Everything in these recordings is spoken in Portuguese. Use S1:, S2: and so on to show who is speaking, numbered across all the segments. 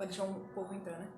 S1: Pra deixar o povo entrar, né?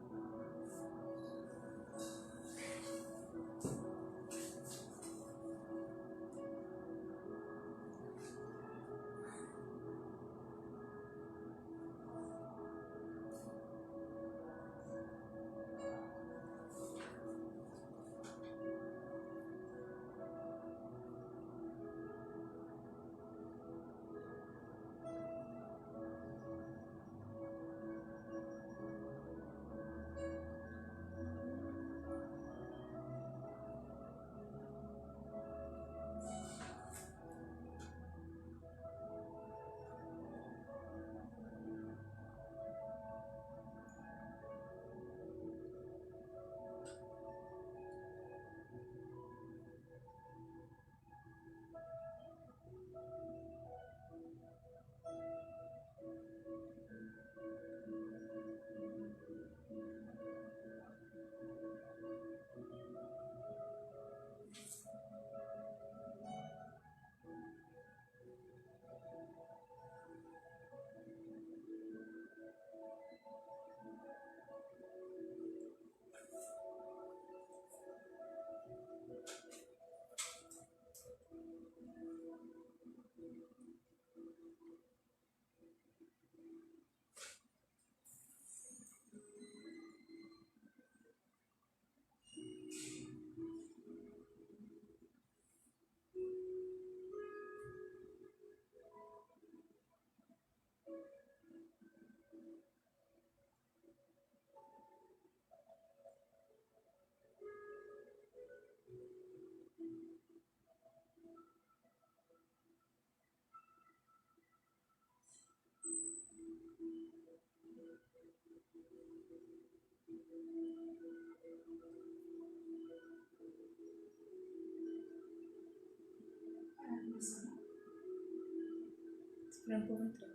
S1: Esperando o povo entrar.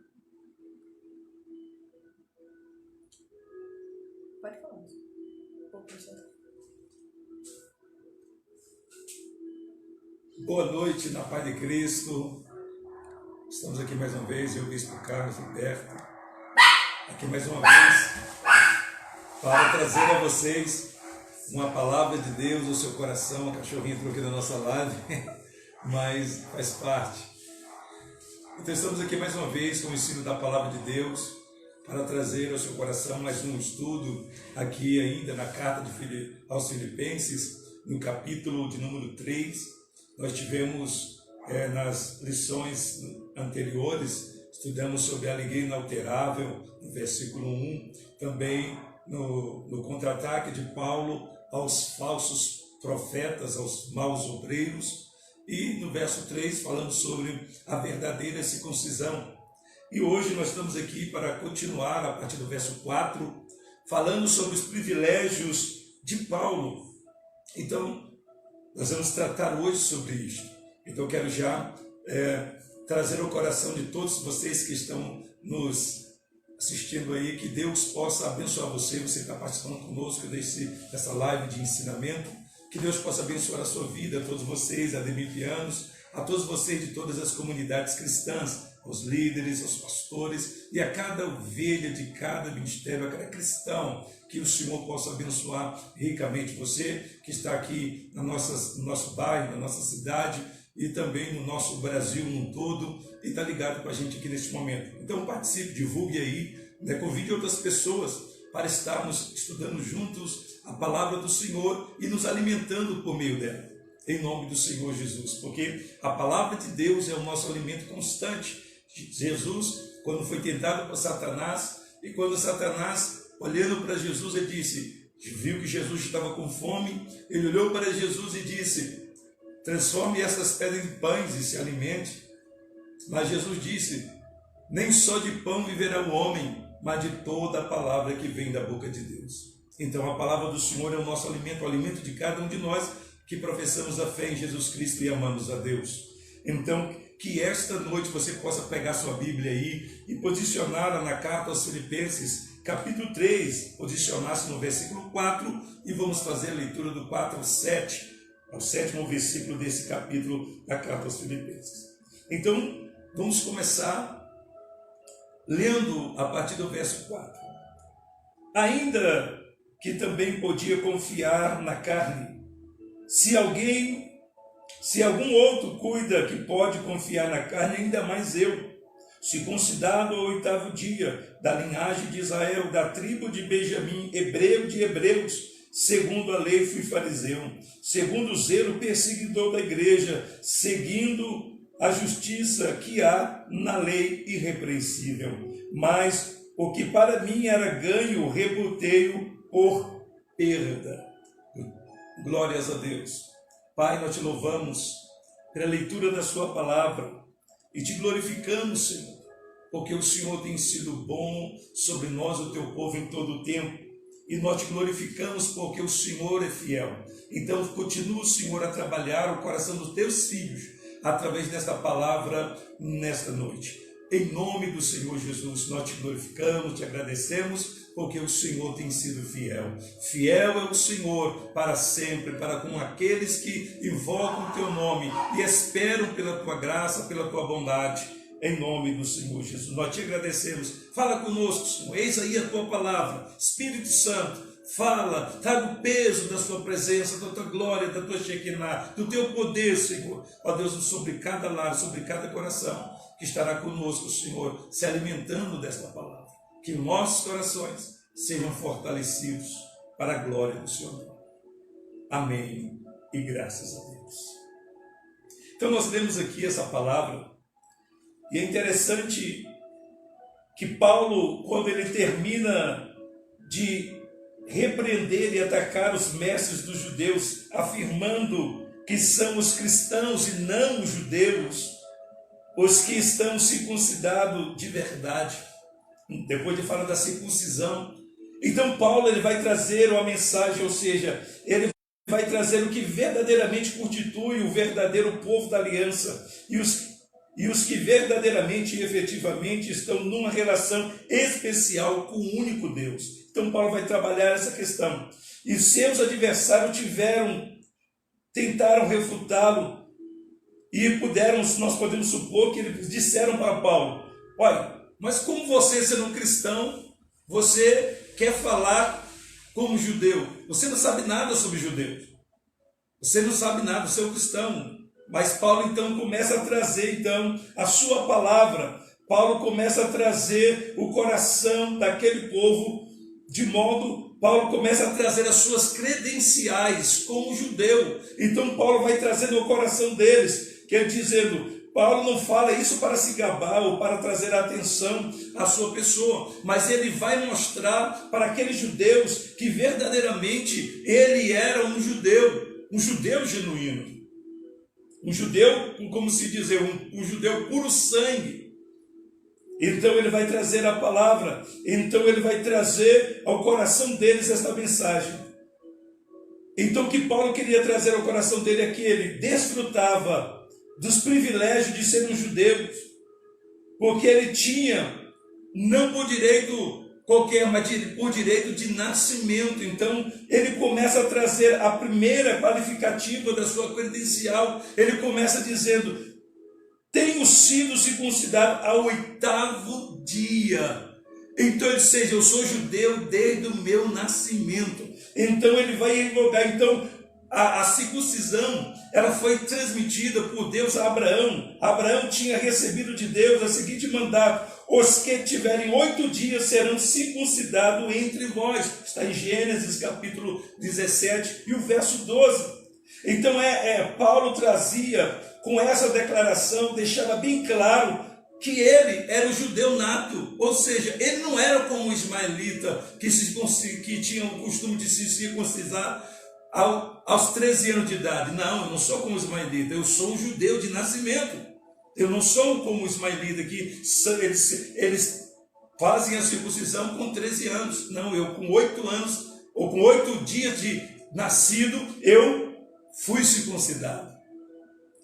S1: Pode falar. O povo entrar.
S2: Boa noite, na paz de Cristo. Estamos aqui mais uma vez, eu, Bispo Carlos Humberto, aqui mais uma vez, para trazer a vocês uma palavra de Deus ao seu coração. A cachorrinha entrou aqui na nossa live, mas faz parte. Então estamos aqui mais uma vez com o ensino da palavra de Deus, para trazer ao seu coração mais um estudo, aqui ainda na carta aos Filipenses, no capítulo de número 3. Nós tivemos nas lições anteriores, estudamos sobre a alegria inalterável, no versículo 1, também no contra-ataque de Paulo aos falsos profetas, aos maus obreiros, e no verso 3 falamos sobre a verdadeira circuncisão. E hoje nós estamos aqui para continuar, a partir do verso 4, falando sobre os privilégios de Paulo. Então, nós vamos tratar hoje sobre isso. Então, eu quero já trazer ao coração de todos vocês que estão nos assistindo aí, que Deus possa abençoar você que está participando conosco dessa live de ensinamento, que Deus possa abençoar a sua vida, a todos vocês, ademipianos, a todos vocês de todas as comunidades cristãs, aos líderes, aos pastores e a cada ovelha de cada ministério, a cada cristão, que o Senhor possa abençoar ricamente você que está aqui no nosso bairro, na nossa cidade e também no nosso Brasil num todo e está ligado com a gente aqui neste momento. Então participe, divulgue aí, convide outras pessoas para estarmos estudando juntos a palavra do Senhor e nos alimentando por meio dela, em nome do Senhor Jesus, porque a palavra de Deus é o nosso alimento constante. Jesus, quando foi tentado por Satanás, e quando Satanás, olhando para Jesus, ele viu que Jesus estava com fome, ele olhou para Jesus e disse: transforme essas pedras em pães e se alimente. Mas Jesus disse: nem só de pão viverá o homem, mas de toda a palavra que vem da boca de Deus. Então a palavra do Senhor é o nosso alimento, o alimento de cada um de nós que professamos a fé em Jesus Cristo e amamos a Deus. Então, que esta noite você possa pegar sua Bíblia aí e posicioná-la na carta aos Filipenses, capítulo 3, posicionar-se no versículo 4 e vamos fazer a leitura do 4 ao 7, ao sétimo versículo desse capítulo da carta aos Filipenses. Então, vamos começar lendo a partir do verso 4. ainda que também podia confiar na carne. Se algum outro cuida que pode confiar na carne, ainda mais eu, circuncidado ao 8º dia, da linhagem de Israel, da tribo de Benjamim, hebreu de hebreus, segundo a lei fui fariseu, segundo o zelo perseguidor da igreja, seguindo a justiça que há na lei irrepreensível. Mas o que para mim era ganho, reputei-o por perda. Glórias a Deus. Pai, nós te louvamos pela leitura da sua palavra e te glorificamos, Senhor, porque o Senhor tem sido bom sobre nós, o teu povo, em todo o tempo. E nós te glorificamos porque o Senhor é fiel. Então continua, Senhor, a trabalhar o coração dos teus filhos através desta palavra nesta noite. Em nome do Senhor Jesus, nós te glorificamos, te agradecemos, porque o Senhor tem sido fiel. Fiel é o Senhor para sempre, para com aqueles que invocam o teu nome e esperam pela tua graça, pela tua bondade. Em nome do Senhor Jesus, nós te agradecemos. Fala conosco, Senhor. Eis aí a tua palavra. Espírito Santo, fala, traga o peso da sua presença, da tua glória, da tua Shekinah, do teu poder, Senhor. Ó Deus, sobre cada lar, sobre cada coração que estará conosco, Senhor, se alimentando desta palavra. Que nossos corações sejam fortalecidos para a glória do Senhor. Amém. E graças a Deus. Então nós lemos aqui essa palavra. E é interessante que Paulo, quando ele termina de repreender e atacar os mestres dos judeus, afirmando que são os cristãos e não os judeus, os que estão circuncidados de verdade, depois de falar da circuncisão. Então Paulo ele vai trazer uma mensagem, ou seja, ele vai trazer o que verdadeiramente constitui o verdadeiro povo da aliança e os que verdadeiramente e efetivamente estão numa relação especial com o único Deus. Então Paulo vai trabalhar essa questão. E seus adversários tentaram refutá-lo e nós podemos supor que eles disseram para Paulo: olha, mas como você, sendo um cristão, você quer falar como judeu? Você não sabe nada sobre judeus. Você não sabe nada, você é um cristão. Mas Paulo então começa a trazer a sua palavra. Paulo começa a trazer o coração daquele povo, Paulo começa a trazer as suas credenciais como judeu. Então Paulo vai trazendo o coração deles, que é dizendo, Paulo não fala isso para se gabar ou para trazer atenção à sua pessoa, mas ele vai mostrar para aqueles judeus que verdadeiramente ele era um judeu genuíno. Um judeu, como se dizer, um judeu puro sangue. Então ele vai trazer a palavra, então ele vai trazer ao coração deles esta mensagem. Então o que Paulo queria trazer ao coração dele é que ele desfrutava dos privilégios de ser um judeu, porque ele tinha, não por direito qualquer, mas por direito de nascimento. Então ele começa a trazer a primeira qualificativa da sua credencial. Ele começa dizendo: tenho sido circuncidado ao 8º dia. Então ele diz: eu sou judeu desde o meu nascimento. Então ele vai invocar. Então a circuncisão, ela foi transmitida por Deus a Abraão. Abraão tinha recebido de Deus a seguinte mandato: os que tiverem 8 dias serão circuncidados entre vós. Está em Gênesis capítulo 17 e o verso 12. Então Paulo trazia com essa declaração, deixava bem claro que ele era o judeu nato, ou seja, ele não era como o ismaelita que tinha o costume de se circuncidar aos 13 anos de idade. Não, eu não sou como o ismaelita, eu sou um judeu de nascimento. Eu não sou como o ismaelita que eles fazem a circuncisão com 13 anos. Não, eu com 8 anos, ou com 8 dias de nascido, eu fui circuncidado.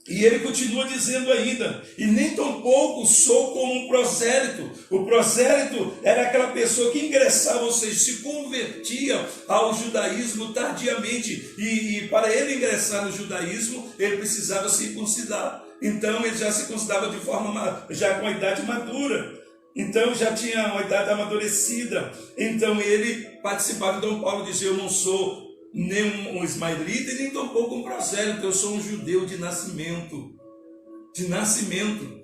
S2: E ele continua dizendo ainda: e nem tampouco sou como um prosélito. O prosélito era aquela pessoa que ingressava, ou seja, se convertia ao judaísmo tardiamente. E para ele ingressar no judaísmo, ele precisava circuncidar. Então ele já se circuncidava de forma, já com a idade madura. então já tinha uma idade amadurecida, então ele participava. Então Paulo dizia: eu não sou nem um ismaelita e nem tampouco um prosélito, eu sou um judeu de nascimento, de nascimento,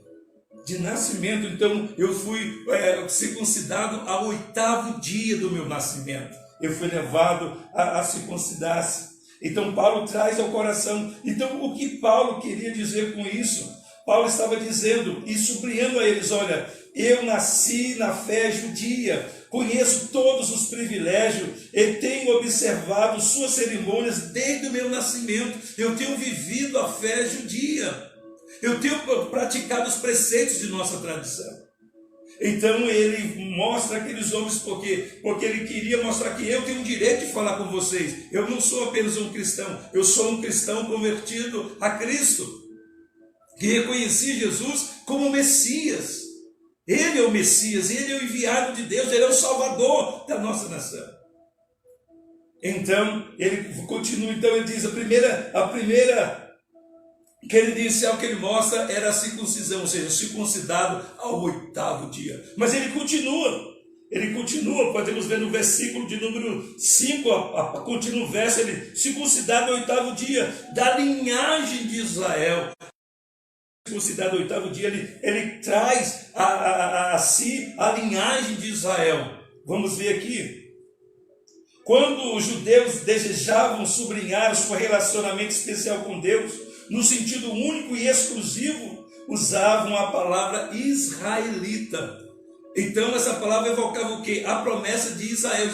S2: de nascimento. Então eu fui circuncidado ao 8º dia do meu nascimento, eu fui levado a circuncidar-se. Então Paulo traz ao coração. Então o que Paulo queria dizer com isso? Paulo estava dizendo e sublinhando a eles: olha, eu nasci na fé judia, conheço todos os privilégios e tenho observado suas cerimônias desde o meu nascimento. Eu tenho vivido a fé judia, eu tenho praticado os preceitos de nossa tradição. Então ele mostra aqueles homens porque ele queria mostrar que eu tenho o direito de falar com vocês. Eu não sou apenas um cristão, eu sou um cristão convertido a Cristo, que reconheci Jesus como Messias. Ele é o Messias, ele é o enviado de Deus, ele é o Salvador da nossa nação. Então ele continua, então ele diz, a primeira que ele disse, ao que ele mostra, era a circuncisão, ou seja, circuncidado ao 8º dia. Mas ele continua, podemos ver no versículo de número 5, continua o verso, ele, circuncidado ao 8º dia, da linhagem de Israel. Circuncidado ao 8º dia, ele traz a si a linhagem de Israel. Vamos ver aqui. Quando os judeus desejavam sublinhar o seu relacionamento especial com Deus, no sentido único e exclusivo, usavam a palavra israelita. Então essa palavra evocava o quê? A promessa de Israel,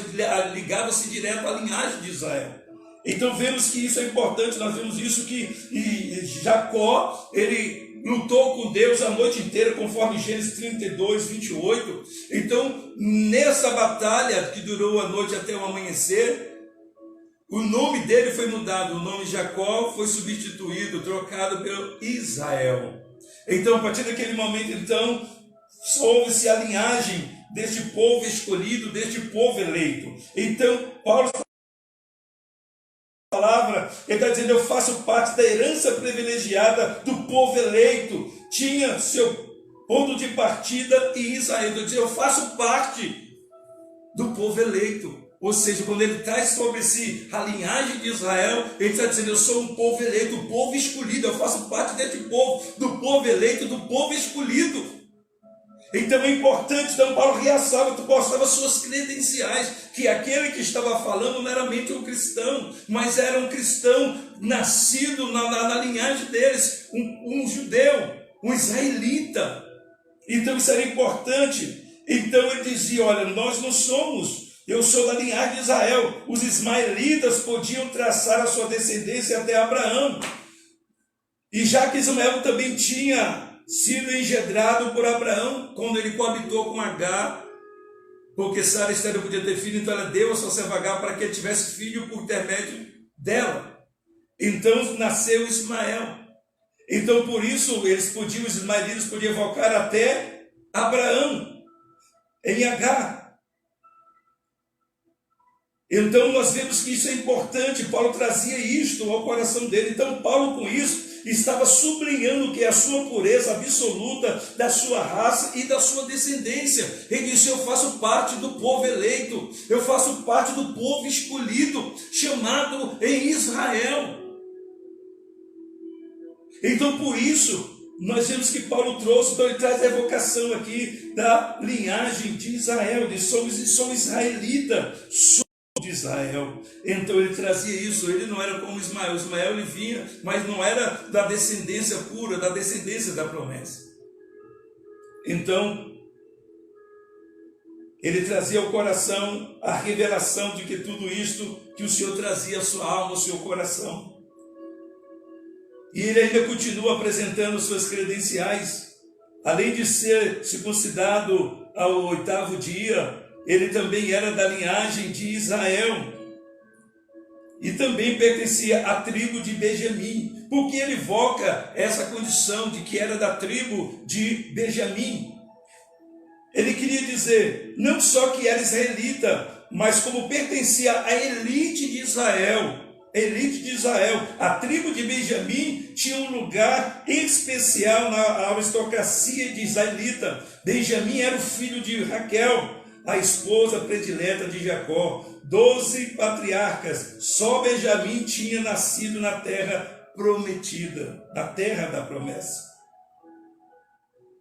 S2: ligava-se direto à linhagem de Israel. Então vemos que isso é importante, nós vemos isso que Jacó, ele lutou com Deus a noite inteira, conforme Gênesis 32, 28. Então nessa batalha que durou a noite até o amanhecer, o nome dele foi mudado, o nome Jacó foi substituído, trocado pelo Israel. Então, a partir daquele momento, então, houve-se a linhagem deste povo escolhido, deste povo eleito. Então, Paulo, a palavra, ele está dizendo, eu faço parte da herança privilegiada do povo eleito. Tinha seu ponto de partida em Israel. Então, eu faço parte do povo eleito. Ou seja, quando ele traz sobre si a linhagem de Israel, ele está dizendo, eu sou um povo eleito, um povo escolhido, eu faço parte deste povo, do povo eleito, do povo escolhido. Então é importante, então Paulo mostrava suas credenciais, que aquele que estava falando não era mente um cristão, mas era um cristão nascido na linhagem deles, um judeu, um israelita. Então isso era importante. Então ele dizia, olha, nós não somos... Eu sou da linhagem de Israel. Os ismaelitas podiam traçar a sua descendência até Abraão. E já que Ismael também tinha sido engendrado por Abraão, quando ele coabitou com Agar, porque Sara não podia ter filho, então ela deu a sua serva Agar para que ele tivesse filho por intermédio dela. Então nasceu Ismael. Então por isso os ismaelitas podiam evocar até Abraão em Agar. Então nós vemos que isso é importante. Paulo trazia isto ao coração dele. Então Paulo com isso estava sublinhando que a sua pureza absoluta da sua raça e da sua descendência. Ele disse, eu faço parte do povo eleito, eu faço parte do povo escolhido, chamado em Israel. Então por isso nós vemos que Paulo trouxe, então ele traz a evocação aqui da linhagem de Israel, de sou israelita, de Israel. Então ele trazia isso, ele não era como Ismael. Ismael ele vinha, mas não era da descendência pura, da descendência da promessa. Então ele trazia ao coração a revelação de que tudo isto que o Senhor trazia à sua alma, ao seu coração. E ele ainda continua apresentando suas credenciais. Além de ser circuncidado ao 8º dia, ele também era da linhagem de Israel e também pertencia à tribo de Benjamim, porque ele evoca essa condição de que era da tribo de Benjamim. Ele queria dizer, não só que era israelita, mas como pertencia à elite de Israel, elite de Israel. A tribo de Benjamim tinha um lugar especial na aristocracia de israelita. Benjamim era o filho de Raquel, a esposa predileta de Jacó. 12 patriarcas. Só Benjamim tinha nascido na terra prometida, na terra da promessa.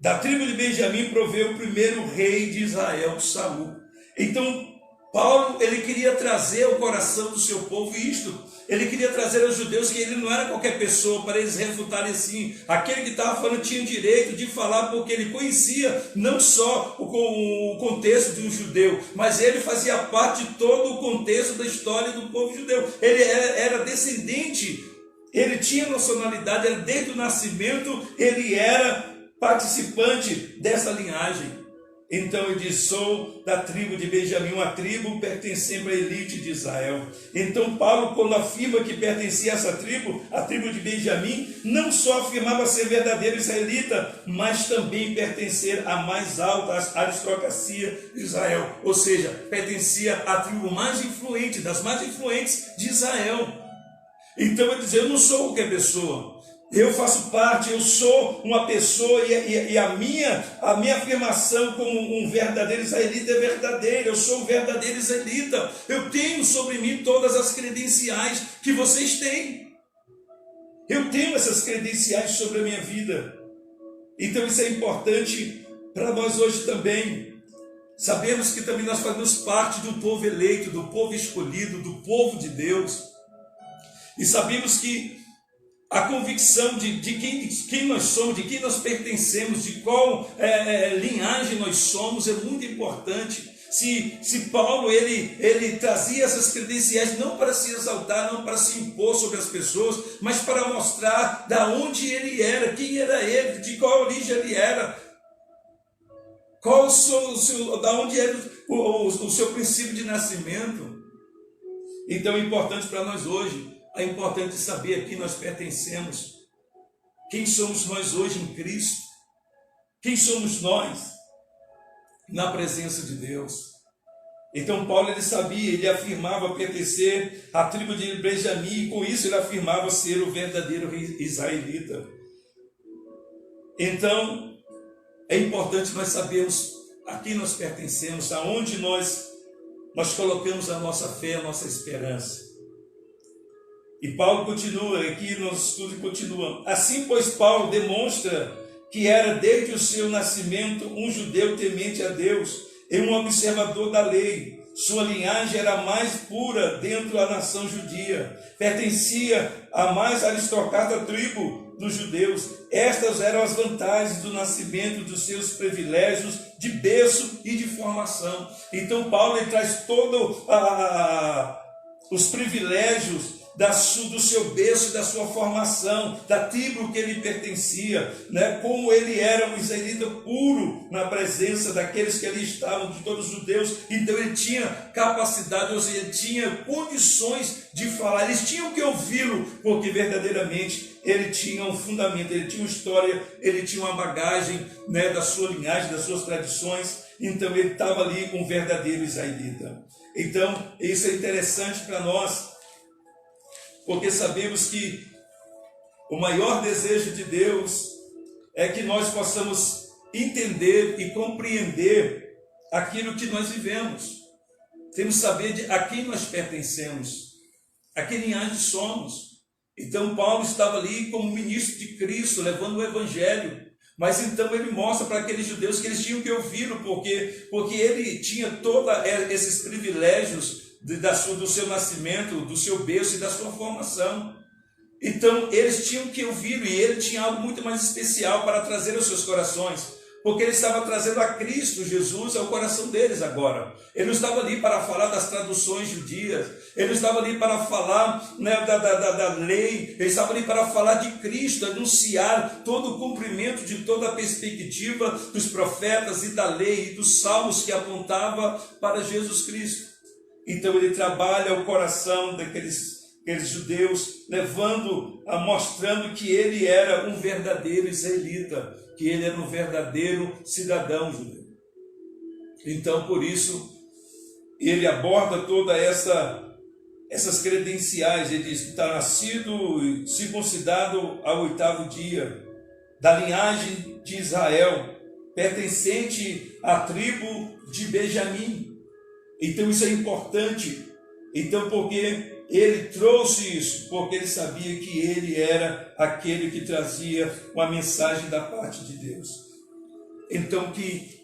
S2: Da tribo de Benjamim proveu o primeiro rei de Israel, Saul. Então, Paulo, ele queria trazer ao coração do seu povo isto. Ele queria trazer aos judeus que ele não era qualquer pessoa para eles refutarem assim. Aquele que estava falando tinha direito de falar porque ele conhecia não só o contexto de um judeu, mas ele fazia parte de todo o contexto da história do povo judeu. Ele era descendente, ele tinha nacionalidade, desde o nascimento ele era participante dessa linhagem. Então ele diz: sou da tribo de Benjamim, uma tribo pertencendo à elite de Israel. Então Paulo, quando afirma que pertencia a essa tribo, a tribo de Benjamim, não só afirmava ser verdadeiro israelita, mas também pertencer à mais alta aristocracia de Israel. Ou seja, pertencia à tribo mais influente, das mais influentes de Israel. Então ele diz: eu não sou qualquer pessoa. Eu faço parte, eu sou uma pessoa e a minha afirmação como um verdadeiro israelita é verdadeira. Eu sou um verdadeiro israelita. Eu tenho sobre mim todas as credenciais que vocês têm. Eu tenho essas credenciais sobre a minha vida. Então isso é importante para nós hoje também. Sabemos que também nós fazemos parte do povo eleito, do povo escolhido, do povo de Deus. E sabemos que a convicção de quem nós somos, de quem nós pertencemos, de qual linhagem nós somos é muito importante. Se Paulo ele trazia essas credenciais não para se exaltar, não para se impor sobre as pessoas, mas para mostrar da onde ele era, quem era ele, de qual origem ele era, da onde era o seu princípio de nascimento. Então é importante para nós hoje. É importante saber a quem nós pertencemos. Quem somos nós hoje em Cristo? Quem somos nós na presença de Deus? Então Paulo ele sabia, ele afirmava pertencer à tribo de Benjamim, e com isso ele afirmava ser o verdadeiro israelita. Então é importante nós sabermos a quem nós pertencemos, aonde nós colocamos a nossa fé, a nossa esperança. E Paulo continua, aqui nosso estudo continua. Assim, pois, Paulo demonstra que era desde o seu nascimento um judeu temente a Deus e um observador da lei. Sua linhagem era a mais pura dentro da nação judia. Pertencia à mais aristocrata tribo dos judeus. Estas eram as vantagens do nascimento, dos seus privilégios de berço e de formação. Então Paulo ele traz todos os privilégios do seu berço, da sua formação, da tribo que ele pertencia, né? Como ele era um israelita puro na presença daqueles que ali estavam, de todos os judeus. Então ele tinha capacidade, ou seja, ele tinha condições de falar, eles tinham que ouvi-lo, porque verdadeiramente ele tinha um fundamento, ele tinha uma história, ele tinha uma bagagem, né, da sua linhagem, das suas tradições. Então ele estava ali um verdadeiro israelita. Então isso é interessante para nós, porque sabemos que o maior desejo de Deus é que nós possamos entender e compreender aquilo que nós vivemos. Temos que saber a quem nós pertencemos, a que linhagem somos. Então Paulo estava ali como ministro de Cristo, levando o Evangelho. Mas então ele mostra para aqueles judeus que eles tinham que ouvi-lo, porque ele tinha todos esses privilégios do seu nascimento, do seu berço e da sua formação. Então eles tinham que ouvi-lo, e ele tinha algo muito mais especial para trazer aos seus corações, porque ele estava trazendo a Cristo Jesus ao coração deles agora. Ele não estava ali para falar das traduções judias, ele não estava ali para falar, né, da lei, ele estava ali para falar de Cristo, anunciar todo o cumprimento de toda a perspectiva dos profetas e da lei e dos salmos que apontava para Jesus Cristo. Então ele trabalha o coração daqueles judeus, mostrando que ele era um verdadeiro israelita, que ele era um verdadeiro cidadão judeu. Então por isso ele aborda toda essa essas credenciais. Ele diz que está nascido e circuncidado ao 8º dia, da linhagem de Israel, pertencente à tribo de Benjamim. Então isso é importante. Então, porque ele trouxe isso? Porque ele sabia que ele era aquele que trazia uma mensagem da parte de Deus. Então, que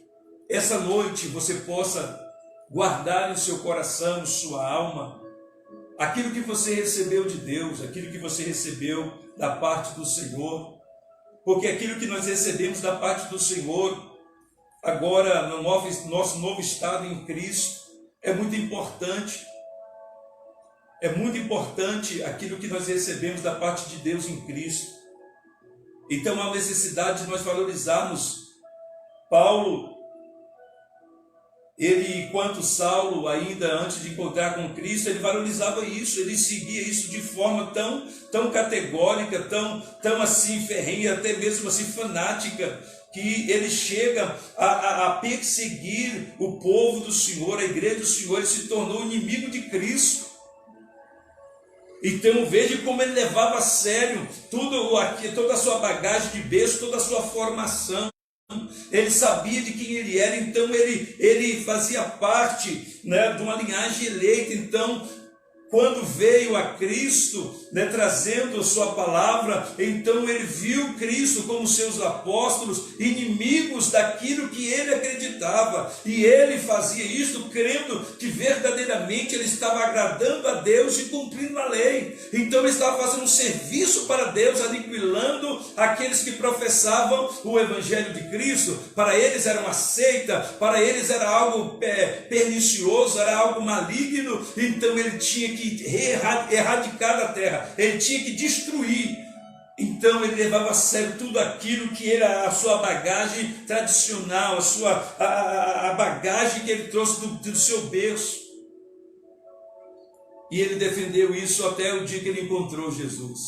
S2: essa noite você possa guardar no seu coração, em sua alma, aquilo que você recebeu de Deus, aquilo que você recebeu da parte do Senhor. Porque aquilo que nós recebemos da parte do Senhor, agora no nosso novo estado em Cristo, é muito importante. É muito importante aquilo que nós recebemos da parte de Deus em Cristo. Então há necessidade de nós valorizarmos. Paulo, ele, enquanto Saulo, ainda antes de encontrar com Cristo, ele valorizava isso, ele seguia isso de forma tão categórica, tão assim ferrenha, até mesmo assim fanática, que ele chega a perseguir o povo do Senhor, a igreja do Senhor. Ele se tornou inimigo de Cristo. Então veja como ele levava a sério toda a sua bagagem de berço, toda a sua formação. Ele sabia de quem ele era, então ele fazia parte, né, de uma linhagem eleita. Então, quando veio a Cristo, né, trazendo a sua palavra, então ele viu Cristo como seus apóstolos, inimigos daquilo que ele acreditava, e ele fazia isso crendo que verdadeiramente ele estava agradando a Deus e cumprindo a lei. Então ele estava fazendo um serviço para Deus, aniquilando aqueles que professavam o evangelho de Cristo. Para eles era uma seita, para eles era algo pernicioso, era algo maligno. Então ele tinha que erradicar da terra, ele tinha que destruir. Então ele levava a sério tudo aquilo que era a sua bagagem tradicional, a bagagem que ele trouxe do seu berço. E ele defendeu isso até o dia que ele encontrou Jesus.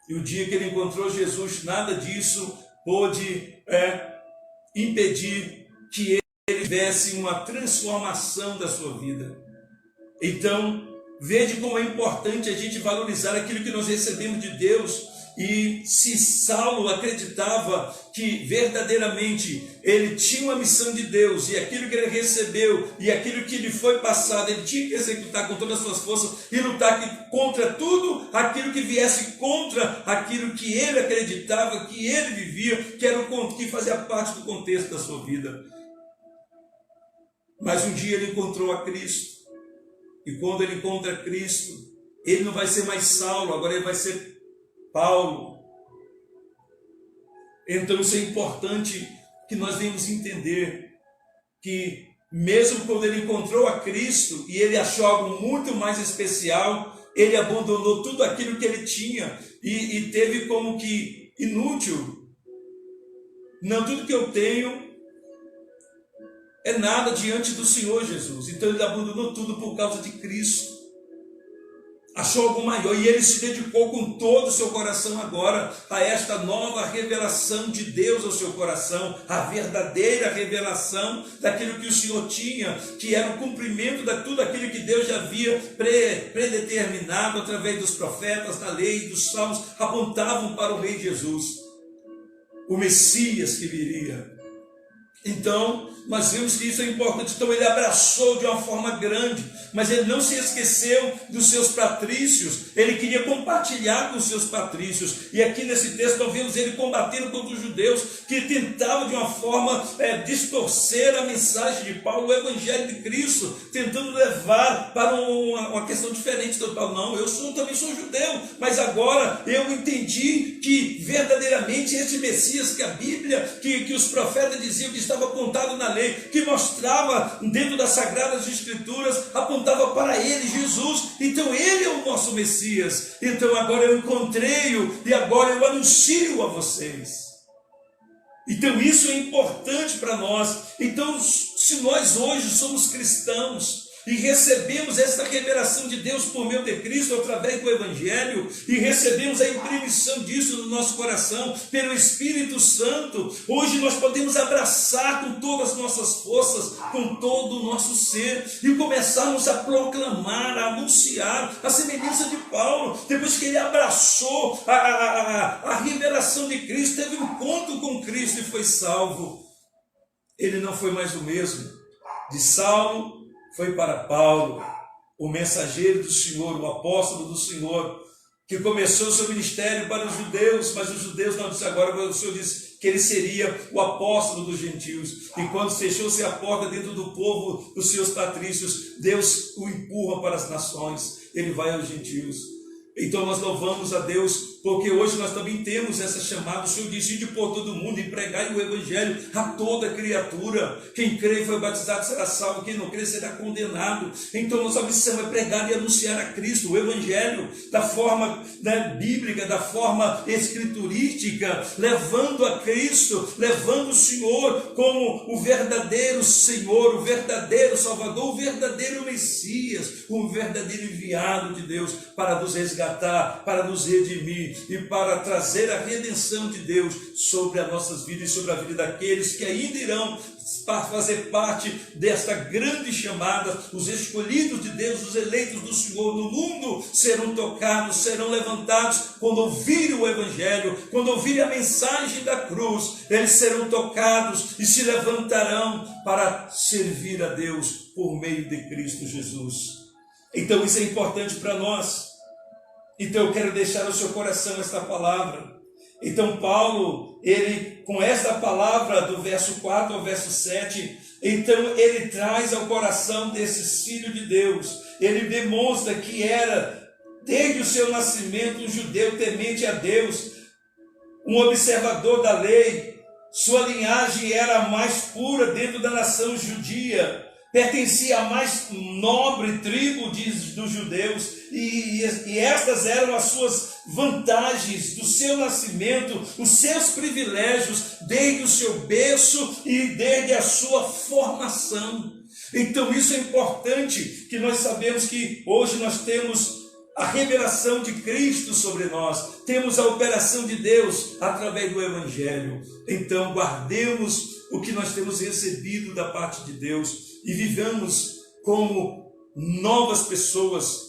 S2: E o dia que ele encontrou Jesus, nada disso pôde impedir que ele tivesse uma transformação da sua vida. Então, veja como é importante a gente valorizar aquilo que nós recebemos de Deus. E se Saulo acreditava que verdadeiramente ele tinha uma missão de Deus, e aquilo que ele recebeu, e aquilo que lhe foi passado, ele tinha que executar com todas as suas forças e lutar contra tudo aquilo que viesse contra aquilo que ele acreditava, que ele vivia, que fazia parte do contexto da sua vida. Mas um dia ele encontrou a Cristo. E quando ele encontra Cristo, ele não vai ser mais Saulo, agora ele vai ser Paulo. Então isso é importante que nós venhamos entender, que mesmo quando ele encontrou a Cristo e ele achou algo muito mais especial, ele abandonou tudo aquilo que ele tinha e teve como que inútil. Não, tudo que eu tenho é nada diante do Senhor Jesus. Então ele abandonou tudo por causa de Cristo. Achou algo maior e ele se dedicou com todo o seu coração agora a esta nova revelação de Deus ao seu coração, a verdadeira revelação daquilo que o Senhor tinha, que era o cumprimento de tudo aquilo que Deus já havia predeterminado através dos profetas, da lei e dos salmos, apontavam para o Rei Jesus, o Messias que viria. Então, nós vemos que isso é importante. Então ele abraçou de uma forma grande, mas ele não se esqueceu dos seus patrícios. Ele queria compartilhar com os seus patrícios. E aqui nesse texto nós vemos ele combatendo contra os judeus que tentavam de uma forma distorcer a mensagem de Paulo, o evangelho de Cristo, tentando levar para uma questão diferente do Paulo. Não, eu também sou judeu, mas agora eu entendi que verdadeiramente esse Messias que a Bíblia, que os profetas diziam que estava apontado na lei, que mostrava dentro das Sagradas Escrituras, apontava para ele, Jesus. Então ele é o nosso Messias. Então agora eu encontrei-o e agora eu anuncio a vocês. Então isso é importante para nós. Então, se nós hoje somos cristãos e recebemos esta revelação de Deus por meio de Cristo, através do Evangelho, e recebemos a impressão disso no nosso coração, pelo Espírito Santo, hoje nós podemos abraçar com todas as nossas forças, com todo o nosso ser, e começarmos a proclamar, a anunciar, a semelhança de Paulo, depois que ele abraçou a revelação de Cristo, teve um encontro com Cristo e foi salvo. Ele não foi mais o mesmo. De Saulo foi para Paulo, o mensageiro do Senhor, o apóstolo do Senhor, que começou o seu ministério para os judeus, mas os judeus não disseram. Agora o Senhor disse que ele seria o apóstolo dos gentios, e quando fechou-se a porta dentro do povo dos seus patrícios, Deus o empurra para as nações, ele vai aos gentios. Então nós louvamos a Deus, porque hoje nós também temos essa chamada. O Senhor disse: ide por todo o mundo e pregai o Evangelho a toda criatura. Quem crê e foi batizado será salvo, quem não crê será condenado. Então nossa missão é pregar e anunciar a Cristo, o Evangelho, da forma bíblica, da forma escriturística, levando a Cristo, levando o Senhor como o verdadeiro Senhor, o verdadeiro Salvador, o verdadeiro Messias, o verdadeiro enviado de Deus para nos resgatar, para nos redimir e para trazer a redenção de Deus sobre as nossas vidas e sobre a vida daqueles que ainda irão fazer parte desta grande chamada. Os escolhidos de Deus, os eleitos do Senhor no mundo serão tocados, serão levantados quando ouvirem o Evangelho, quando ouvirem a mensagem da cruz. Eles serão tocados e se levantarão para servir a Deus por meio de Cristo Jesus. Então isso é importante para nós. Então eu quero deixar no seu coração esta palavra. Então Paulo, ele com esta palavra do verso 4 ao verso 7, então ele traz ao coração desses filhos de Deus, ele demonstra que era desde o seu nascimento um judeu temente a Deus, um observador da lei. Sua linhagem era a mais pura dentro da nação judia, pertencia à mais nobre tribo dos judeus, e estas eram as suas vantagens do seu nascimento, os seus privilégios desde o seu berço e desde a sua formação. Então isso é importante, que nós sabemos que hoje nós temos a revelação de Cristo sobre nós, temos a operação de Deus através do Evangelho. Então guardemos o que nós temos recebido da parte de Deus e vivamos como novas pessoas,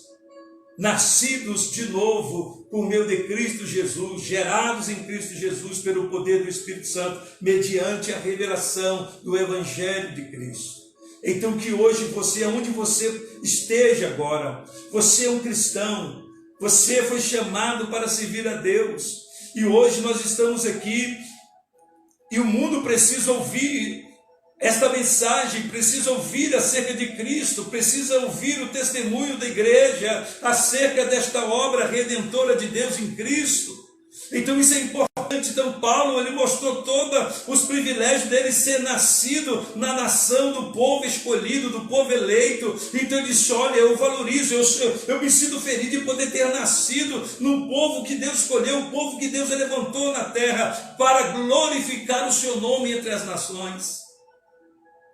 S2: nascidos de novo por meio de Cristo Jesus, gerados em Cristo Jesus pelo poder do Espírito Santo, mediante a revelação do Evangelho de Cristo. Então que hoje você, aonde você esteja agora, você é um cristão, você foi chamado para servir a Deus, e hoje nós estamos aqui, e o mundo precisa ouvir esta mensagem, precisa ouvir acerca de Cristo, precisa ouvir o testemunho da igreja acerca desta obra redentora de Deus em Cristo. Então isso é importante. Então Paulo, ele mostrou todos os privilégios dele ser nascido na nação do povo escolhido, do povo eleito. Então ele disse: olha, eu valorizo, eu me sinto feliz de poder ter nascido no povo que Deus escolheu, o povo que Deus levantou na terra para glorificar o seu nome entre as nações.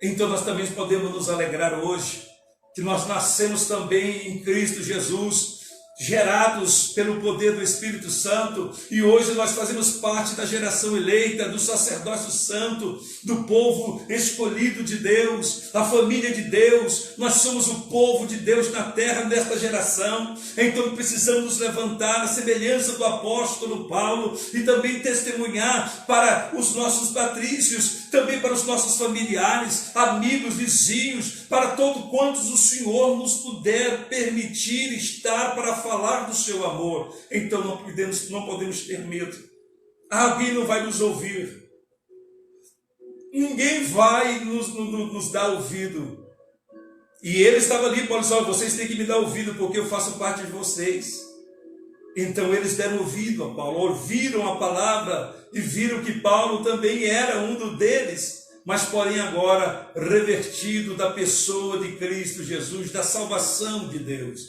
S2: Então nós também podemos nos alegrar hoje, que nós nascemos também em Cristo Jesus, gerados pelo poder do Espírito Santo, e hoje nós fazemos parte da geração eleita, do sacerdócio santo, do povo escolhido de Deus, a família de Deus. Nós somos o povo de Deus na terra nesta geração. Então precisamos nos levantar à semelhança do apóstolo Paulo e também testemunhar para os nossos patrícios, também para os nossos familiares, amigos, vizinhos, para todos quantos o Senhor nos puder permitir estar para falar do seu amor. Então não podemos ter medo. Alguém não vai nos ouvir, ninguém vai nos dar ouvido. E ele estava ali, Paulo disse: vocês têm que me dar ouvido, porque eu faço parte de vocês. Então eles deram ouvido a Paulo, ouviram a palavra e viram que Paulo também era um deles, mas porém agora revertido da pessoa de Cristo Jesus, da salvação de Deus,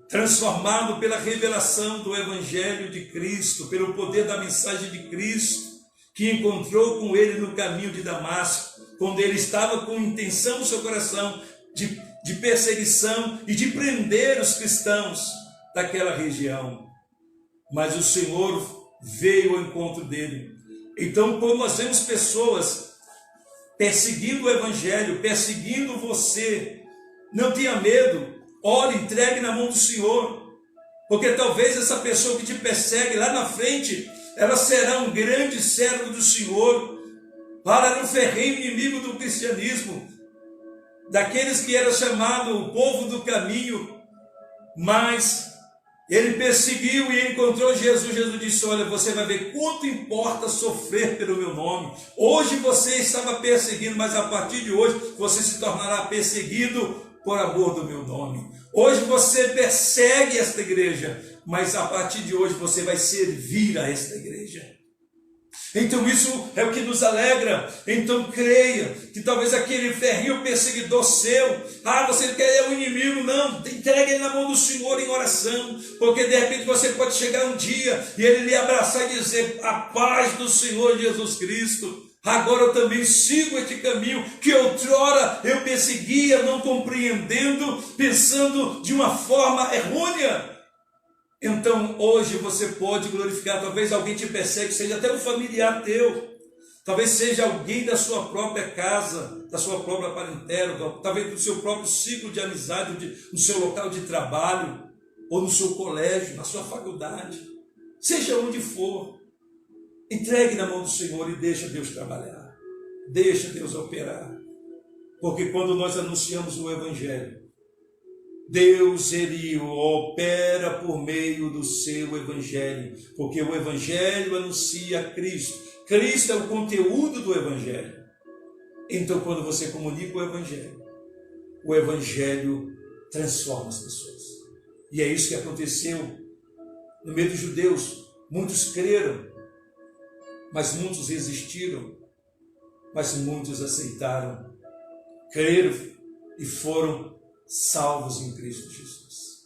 S2: transformado pela revelação do Evangelho de Cristo, pelo poder da mensagem de Cristo, que encontrou com ele no caminho de Damasco, quando ele estava com intenção no seu coração de de perseguição e de prender os cristãos daquela região. Mas o Senhor veio ao encontro dele. Então, quando nós vemos pessoas perseguindo o Evangelho, perseguindo você, não tenha medo, ore, entregue na mão do Senhor, porque talvez essa pessoa que te persegue lá na frente, ela será um grande servo do Senhor, para um ferrenho inimigo do cristianismo, daqueles que era chamado o povo do caminho, mas ele perseguiu e encontrou Jesus. Jesus disse: olha, você vai ver quanto importa sofrer pelo meu nome. Hoje você estava perseguindo, mas a partir de hoje você se tornará perseguido por amor do meu nome. Hoje você persegue esta igreja, mas a partir de hoje você vai servir a esta igreja. Então isso é o que nos alegra. Então creia que talvez aquele ferrinho perseguidor seu, você quer o inimigo, não, entregue ele na mão do Senhor em oração, porque de repente você pode chegar um dia e ele lhe abraçar e dizer: a paz do Senhor Jesus Cristo, agora eu também sigo este caminho que outrora eu perseguia, não compreendendo, pensando de uma forma errônea. Então hoje você pode glorificar. Talvez alguém te persegue, seja até um familiar teu, talvez seja alguém da sua própria casa, da sua própria parentela, talvez do seu próprio ciclo de amizade, no seu local de trabalho, ou no seu colégio, na sua faculdade, seja onde for. Entregue na mão do Senhor e deixa Deus trabalhar, deixa Deus operar, porque quando nós anunciamos o Evangelho, Deus, Ele opera por meio do seu Evangelho, porque o Evangelho anuncia Cristo. Cristo é o conteúdo do Evangelho. Então, quando você comunica o Evangelho transforma as pessoas. E é isso que aconteceu no meio dos judeus. Muitos creram, mas muitos resistiram, mas muitos aceitaram, creram e foram salvos em Cristo Jesus.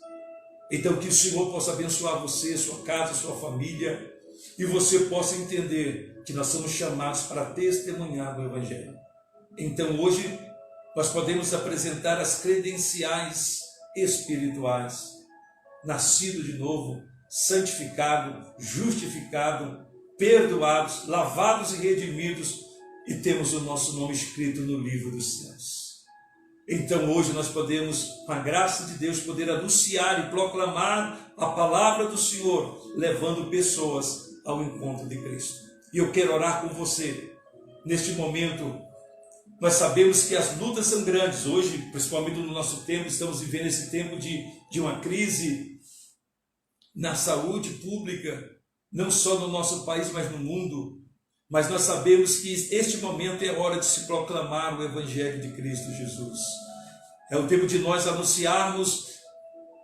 S2: Então que o Senhor possa abençoar você, sua casa, sua família, e você possa entender que nós somos chamados para testemunhar o Evangelho. Então hoje nós podemos apresentar as credenciais espirituais: nascido de novo, santificado, justificado, perdoados, lavados e redimidos, e temos o nosso nome escrito no livro dos céus. Então hoje nós podemos, com a graça de Deus, poder anunciar e proclamar a palavra do Senhor, levando pessoas ao encontro de Cristo. E eu quero orar com você neste momento. Nós sabemos que as lutas são grandes. Hoje, principalmente no nosso tempo, estamos vivendo esse tempo de uma crise na saúde pública, não só no nosso país, mas no mundo. Mas nós sabemos que este momento é hora de se proclamar o Evangelho de Cristo Jesus. É o tempo de nós anunciarmos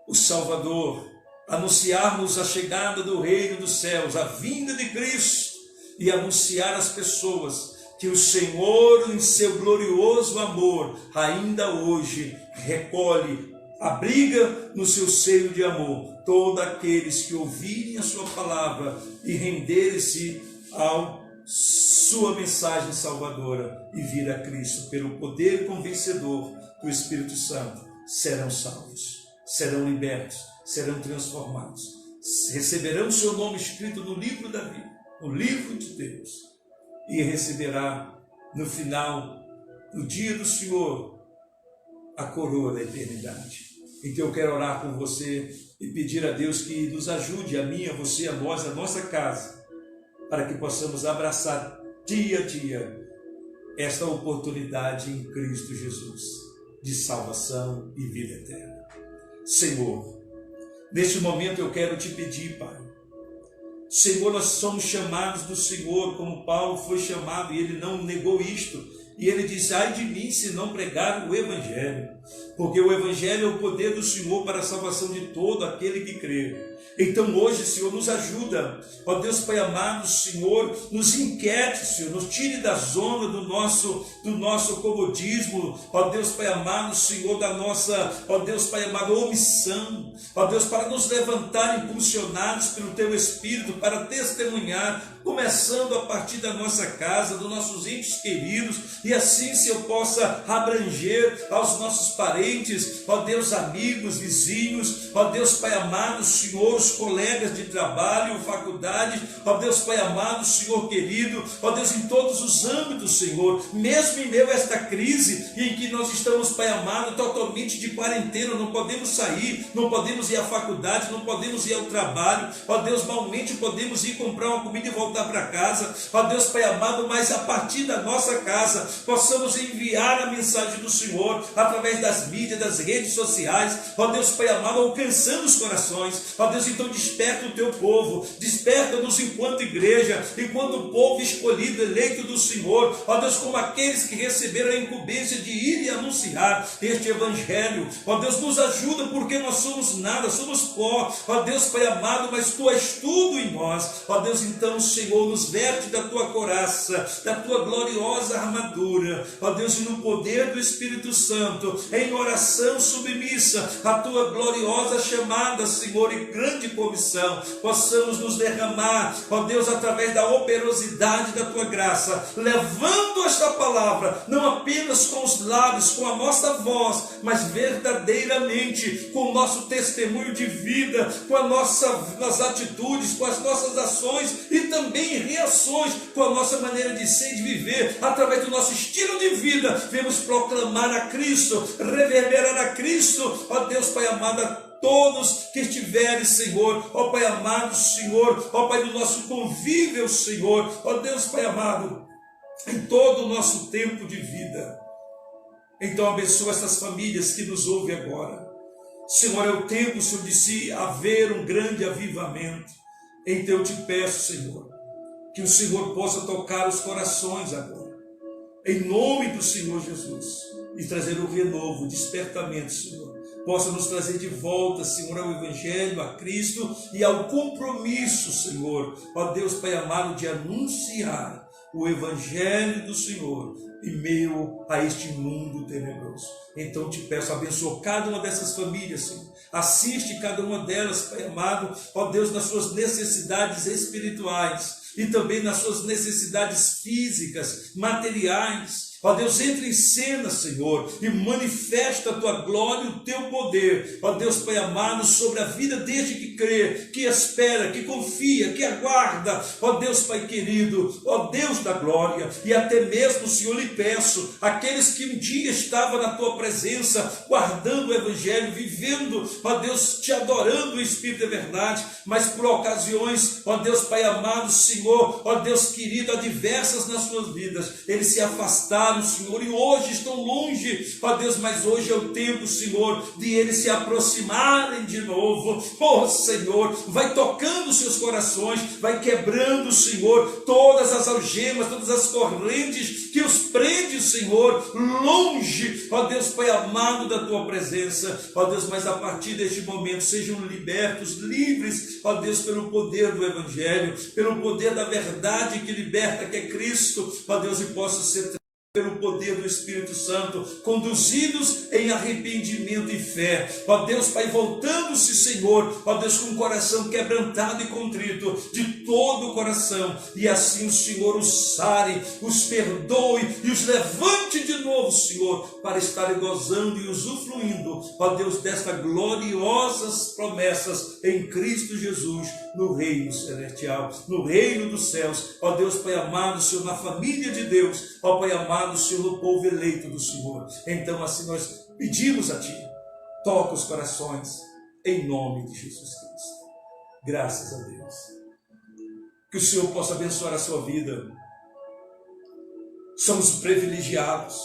S2: o Salvador, anunciarmos a chegada do Reino dos Céus, a vinda de Cristo, e anunciar às pessoas que o Senhor, em seu glorioso amor, ainda hoje recolhe, abriga no seu seio de amor todos aqueles que ouvirem a sua palavra e renderem-se ao sua mensagem salvadora e vir a Cristo pelo poder convencedor do Espírito Santo. Serão salvos, serão libertos, serão transformados, receberão o seu nome escrito no livro da vida, no livro de Deus, e receberá no final, no dia do Senhor, a coroa da eternidade. Então eu quero orar com você e pedir a Deus que nos ajude, a mim, a você, a nós, a nossa casa, para que possamos abraçar dia a dia esta oportunidade em Cristo Jesus de salvação e vida eterna. Senhor, neste momento eu quero te pedir, Pai. Senhor, nós somos chamados do Senhor, como Paulo foi chamado, e ele não negou isto. E ele disse: ai de mim se não pregar o Evangelho, porque o Evangelho é o poder do Senhor para a salvação de todo aquele que crê. Então hoje, Senhor, nos ajuda, ó Deus Pai amado, Senhor, nos inquiete, Senhor, nos tire da zona do nosso comodismo, ó Deus Pai amado, Senhor, da nossa, ó Deus Pai amado, omissão, ó Deus, para nos levantar impulsionados pelo Teu Espírito, para testemunhar, começando a partir da nossa casa, dos nossos entes queridos, e assim, se eu possa abranger aos nossos parentes, ó Deus, amigos, vizinhos, ó Deus Pai amado, Senhor, os colegas de trabalho, faculdade, ó Deus Pai amado, Senhor querido, ó Deus, em todos os âmbitos, Senhor, mesmo em meio a esta crise em que nós estamos, Pai amado, totalmente de quarentena, não podemos sair, não podemos ir à faculdade, não podemos ir ao trabalho, ó Deus, malmente podemos ir comprar uma comida e voltar para casa, ó Deus Pai amado, mas a partir da nossa casa, possamos enviar a mensagem do Senhor, através das mídias, das redes sociais, ó Deus Pai amado, alcançando os corações, ó Deus, então desperta o Teu povo, desperta-nos enquanto igreja, enquanto povo escolhido, eleito do Senhor, ó Deus, como aqueles que receberam a incumbência de ir e anunciar este Evangelho, ó Deus, nos ajuda, porque nós somos nada, somos pó, ó Deus Pai amado, mas Tu és tudo em nós, ó Deus, então, Senhor, nos verte da Tua couraça, da Tua gloriosa armadura, ó Deus, e no poder do Espírito Santo, em oração submissa, a Tua gloriosa chamada, Senhor, e grande comissão, possamos nos derramar, ó Deus, através da operosidade da Tua graça, levando esta palavra, não apenas com os lábios, com a nossa voz, mas verdadeiramente, com o nosso testemunho de vida, com as atitudes, com as nossas ações, e também reações, com a nossa maneira de ser e de viver, através do nosso estilo de vida, vemos proclamar a Cristo, reverberar a Cristo, ó Deus Pai amado, a todos que estiverem, Senhor, ó Pai amado, Senhor, ó Pai do nosso convívio, Senhor, ó Deus Pai amado, em todo o nosso tempo de vida. Então abençoa essas famílias que nos ouvem agora. Senhor, é o tempo, Senhor, de se haver um grande avivamento. Então eu te peço, Senhor, que o Senhor possa tocar os corações agora, em nome do Senhor Jesus, e trazer o renovo, o despertamento, Senhor, possa nos trazer de volta, Senhor, ao Evangelho, a Cristo e ao compromisso, Senhor, ó Deus Pai amado, de anunciar o Evangelho do Senhor em meio a este mundo tenebroso. Então te peço, abençoa cada uma dessas famílias, Senhor. Assiste cada uma delas, Pai amado, ó Deus, nas suas necessidades espirituais e também nas suas necessidades físicas, materiais. Ó Deus, entra em cena, Senhor, e manifesta a Tua glória e o Teu poder, ó Deus Pai amado, sobre a vida desde que crê, que espera, que confia, que aguarda, ó Deus Pai querido, ó Deus da glória, e até mesmo, Senhor, lhe peço, aqueles que um dia estavam na Tua presença, guardando o Evangelho, vivendo, ó Deus, Te adorando o Espírito da verdade, mas por ocasiões, ó Deus Pai amado, Senhor, ó Deus querido, adversas nas suas vidas, eles se afastaram, Senhor, e hoje estão longe, ó Deus, mas hoje é o tempo, Senhor, de eles se aproximarem de novo. Oh Senhor, vai tocando seus corações, vai quebrando, Senhor, todas as algemas, todas as correntes que os prende, Senhor, longe, ó Deus Pai amado, da Tua presença, ó Deus, mas a partir deste momento sejam libertos, livres, ó Deus, pelo poder do Evangelho, pelo poder da verdade que liberta, que é Cristo, ó Deus, e possa ser pelo poder do Espírito Santo, conduzidos em arrependimento e fé, ó Deus Pai, voltando-se, Senhor, ó Deus, com o coração quebrantado e contrito, de todo o coração, e assim o Senhor os sare, os perdoe e os levante de novo, Senhor, para estarem gozando e usufruindo, ó Deus, destas gloriosas promessas em Cristo Jesus, no reino celestial, no reino dos céus, ó Deus Pai amado, Senhor, na família de Deus, ó Pai amado, Senhor, no povo eleito do Senhor. Então assim nós pedimos a Ti, toca os corações, em nome de Jesus Cristo. Graças a Deus. Que o Senhor possa abençoar a sua vida. Somos privilegiados.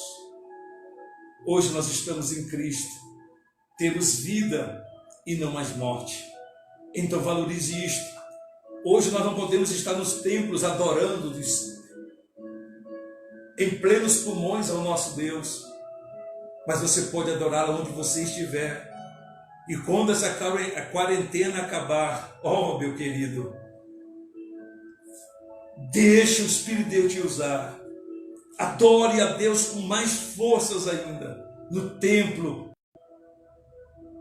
S2: Hoje nós estamos em Cristo. Temos vida e não mais morte. Então valorize isto. Hoje nós não podemos estar nos templos adorando em plenos pulmões ao nosso Deus, mas você pode adorar onde você estiver. E quando essa quarentena acabar, ó meu querido, deixe o Espírito de Deus te usar. Adore a Deus com mais forças ainda, no templo.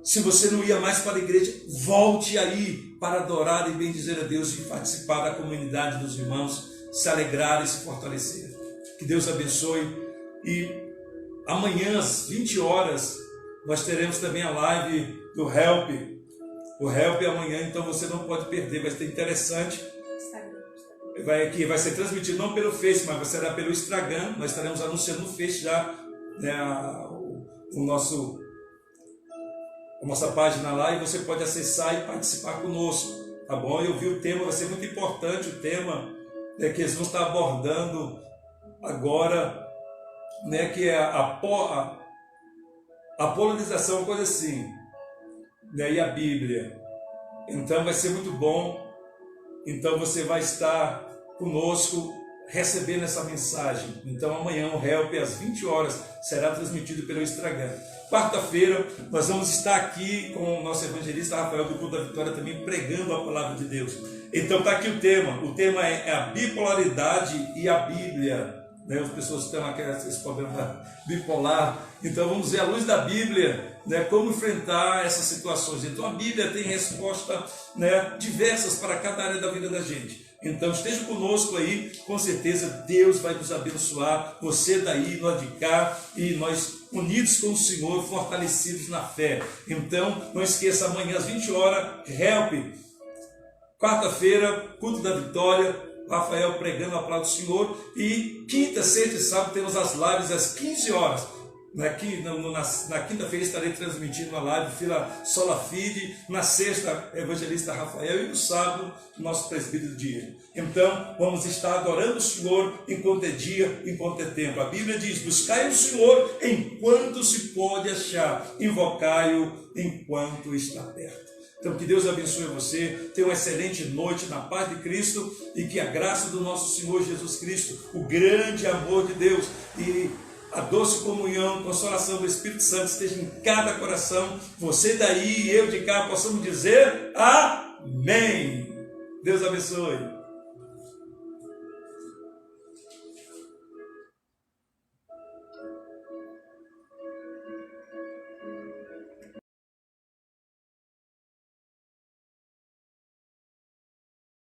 S2: Se você não ia mais para a igreja, volte aí para adorar e bendizer a Deus e participar da comunidade dos irmãos, se alegrar e se fortalecer. Que Deus abençoe. E amanhã às 20 horas nós teremos também a live do Help. O Help é amanhã, então você não pode perder, vai ser interessante. Vai ser transmitido não pelo Face, mas será pelo Instagram. Nós estaremos anunciando no Face já, né, a nossa página lá, e você pode acessar e participar conosco, tá bom? Eu vi o tema, vai ser muito importante o tema, né, que eles vão estar abordando agora, né, que é a polarização, coisa assim, né, e a Bíblia. Então vai ser muito bom. Então você vai estar conosco recebendo essa mensagem. Então amanhã o Help às 20 horas será transmitido pelo Instagram. Quarta-feira nós vamos estar aqui com o nosso evangelista Rafael do Culto da Vitória também pregando a palavra de Deus. Então está aqui o tema. O tema é a bipolaridade e a Bíblia. Né? As pessoas têm esse problema da bipolar. Então vamos ver à luz da Bíblia, né, como enfrentar essas situações. Então a Bíblia tem resposta, né, diversas para cada área da vida da gente. Então esteja conosco aí, com certeza Deus vai nos abençoar, você daí, nós de cá, e nós unidos com o Senhor, fortalecidos na fé. Então não esqueça, amanhã às 20 horas, Help. Quarta-feira, Culto da Vitória, Rafael pregando a palavra do Senhor. E quinta, sexta e sábado temos as lives às 15 horas. Na quinta-feira estarei transmitindo a live Fila Sola Fide, na sexta, Evangelista Rafael, e no sábado, nosso presbítero Diego. Então, vamos estar adorando o Senhor enquanto é dia, enquanto é tempo. A Bíblia diz: buscai o Senhor enquanto se pode achar, invocai-o enquanto está perto. Então, que Deus abençoe você, tenha uma excelente noite na paz de Cristo, e que a graça do nosso Senhor Jesus Cristo, o grande amor de Deus e a doce comunhão, consolação do Espírito Santo esteja em cada coração. Você daí e eu de cá possamos dizer amém. Deus abençoe.